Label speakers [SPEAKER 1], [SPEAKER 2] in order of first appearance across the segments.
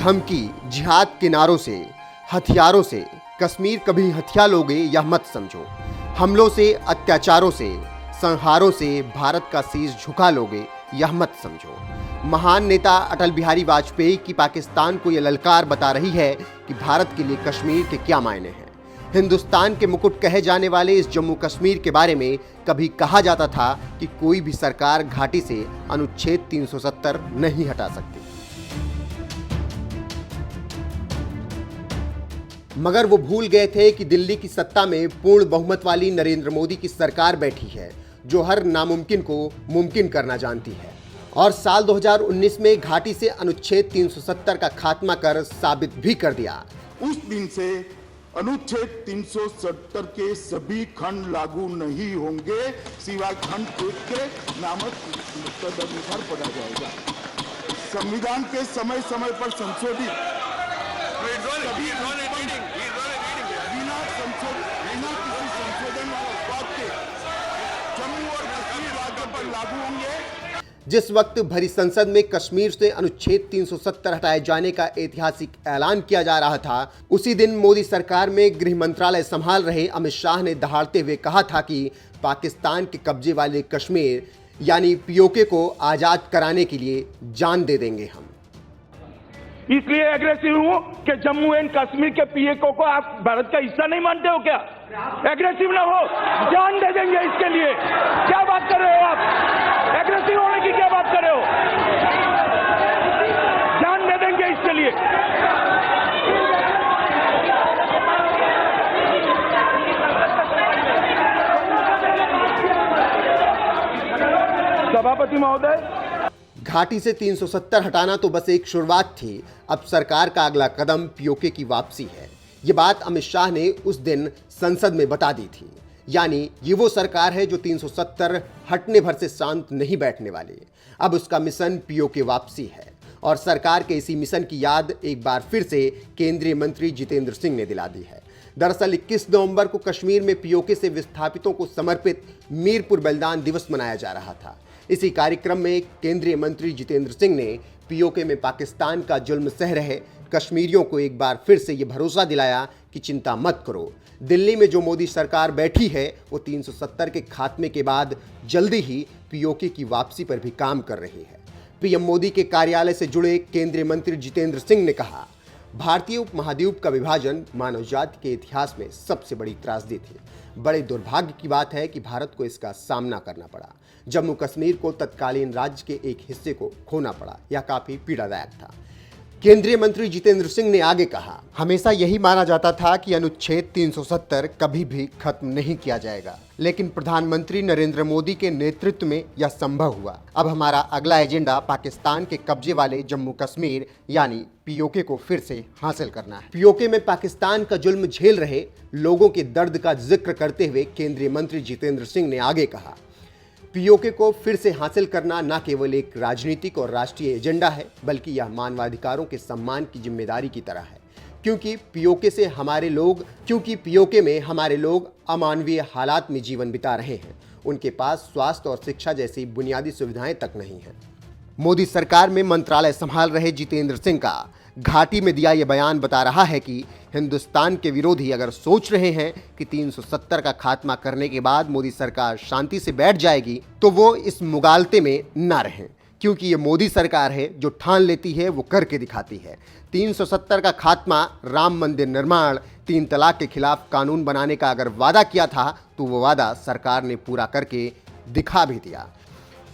[SPEAKER 1] धमकी, जिहाद के नारों से, हथियारों से कश्मीर कभी हथिया लोगे यह मत समझो। हमलों से, अत्याचारों से, संहारों से भारत का शीश झुका लोगे यह मत समझो। महान नेता अटल बिहारी वाजपेयी की पाकिस्तान को यह ललकार बता रही है कि भारत के लिए कश्मीर के क्या मायने हैं। हिंदुस्तान के मुकुट कहे जाने वाले इस जम्मू कश्मीर के बारे में कभी कहा जाता था कि कोई भी सरकार घाटी से अनुच्छेद 370 नहीं हटा सकती, मगर वो भूल गए थे कि दिल्ली की सत्ता में पूर्ण बहुमत वाली नरेंद्र मोदी की सरकार बैठी है, जो हर नामुमकिन को मुमकिन करना जानती है। और साल 2019 में घाटी से अनुच्छेद 370 का खात्मा कर साबित भी कर दिया।
[SPEAKER 2] उस दिन से अनुच्छेद 370 के सभी खंड लागू नहीं होंगे, सिवाय खंड 1 के नामक तदनुसार पढ़ा जाएगा। संविधान के समय समय पर संशोधित बिना किसी संशोधन और उत्पाद के जम्मू और कश्मीर राज्य पर लागू होंगे।
[SPEAKER 1] जिस वक्त भरी संसद में कश्मीर से अनुच्छेद 370 हटाए जाने का ऐतिहासिक ऐलान किया जा रहा था, उसी दिन मोदी सरकार में गृह मंत्रालय संभाल रहे अमित शाह ने दहाड़ते हुए कहा था कि पाकिस्तान के कब्जे वाले कश्मीर यानी पीओके को आजाद कराने के लिए जान दे देंगे हम।
[SPEAKER 3] इसलिए एग्रेसिव हूं कि जम्मू एंड कश्मीर के पीओके को आप भारत का हिस्सा नहीं मानते हो क्या? एग्रेसिव ना हो, जान दे देंगे इसके लिए। क्या बात कर रहे हो आप? एग्रेसिव होने की क्या बात कर रहे हो? जान दे देंगे इसके लिए। सभापति महोदय,
[SPEAKER 1] घाटी से 370 हटाना तो बस एक शुरुआत थी। अब सरकार का अगला कदम पीओके की वापसी है। ये बात अमित शाह ने उस दिन संसद में बता दी थी। यानी ये वो सरकार है जो 370 हटने भर से शांत नहीं बैठने वाली। अब उसका मिशन पीओके वापसी है और सरकार के इसी मिशन की याद एक बार फिर से केंद्रीय मंत्री जितेंद्र सिंह ने दिला दी है। दरअसल 21 नवंबर को कश्मीर में पीओके से विस्थापितों को समर्पित मीरपुर बलिदान दिवस मनाया जा रहा था। इसी कार्यक्रम में केंद्रीय मंत्री जितेंद्र सिंह ने पीओके में पाकिस्तान का जुल्म सह रहे कश्मीरियों को एक बार फिर से ये भरोसा दिलाया कि चिंता मत करो, दिल्ली में जो मोदी सरकार बैठी है वो 370 के खात्मे के बाद जल्दी ही पीओके की वापसी पर भी काम कर रही है। पीएम मोदी के कार्यालय से जुड़े केंद्रीय मंत्री जितेंद्र सिंह ने कहा, भारतीय उपमहाद्वीप का विभाजन मानव जाति के इतिहास में सबसे बड़ी त्रासदी थी। बड़े दुर्भाग्य की बात है कि भारत को इसका सामना करना पड़ा। जम्मू कश्मीर को तत्कालीन राज्य के एक हिस्से को खोना पड़ा। यह काफी पीड़ादायक था। केंद्रीय मंत्री जितेंद्र सिंह ने आगे कहा, हमेशा यही माना जाता था कि अनुच्छेद 370 कभी भी खत्म नहीं किया जाएगा, लेकिन प्रधानमंत्री नरेंद्र मोदी के नेतृत्व में यह संभव हुआ। अब हमारा अगला एजेंडा पाकिस्तान के कब्जे वाले जम्मू कश्मीर यानी पीओके को फिर से हासिल करना है। पीओके में पाकिस्तान का जुल्म झेल रहे लोगों के दर्द का जिक्र करते हुए केंद्रीय मंत्री जितेंद्र सिंह ने आगे कहा, पीओके को फिर से हासिल करना न केवल एक राजनीतिक और राष्ट्रीय एजेंडा है, बल्कि यह मानवाधिकारों के सम्मान की जिम्मेदारी की तरह है। क्योंकि पीओके में हमारे लोग अमानवीय हालात में जीवन बिता रहे हैं। उनके पास स्वास्थ्य और शिक्षा जैसी बुनियादी सुविधाएं तक नहीं हैं। मोदी सरकार में मंत्रालय संभाल रहे जितेंद्र सिंह का घाटी में दिया यह बयान बता रहा है कि हिंदुस्तान के विरोधी अगर सोच रहे हैं कि 370 का खात्मा करने के बाद मोदी सरकार शांति से बैठ जाएगी, तो वो इस मुगालते में ना रहें, क्योंकि ये मोदी सरकार है जो ठान लेती है वो करके दिखाती है। 370 का खात्मा, राम मंदिर निर्माण, 3 तलाक के खिलाफ कानून बनाने का अगर वादा किया था तो वो वादा सरकार ने पूरा करके दिखा भी दिया।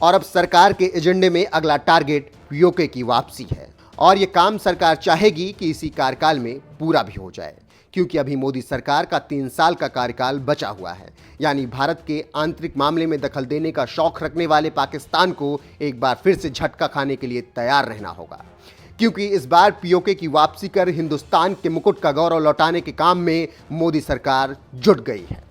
[SPEAKER 1] और अब सरकार के एजेंडे में अगला टारगेट पीओके की वापसी है और ये काम सरकार चाहेगी कि इसी कार्यकाल में पूरा भी हो जाए, क्योंकि अभी मोदी सरकार का 3 साल का कार्यकाल बचा हुआ है। यानी भारत के आंतरिक मामले में दखल देने का शौक रखने वाले पाकिस्तान को एक बार फिर से झटका खाने के लिए तैयार रहना होगा, क्योंकि इस बार पीओके की वापसी कर हिंदुस्तान के मुकुट का गौरव लौटाने के काम में मोदी सरकार जुट गई है।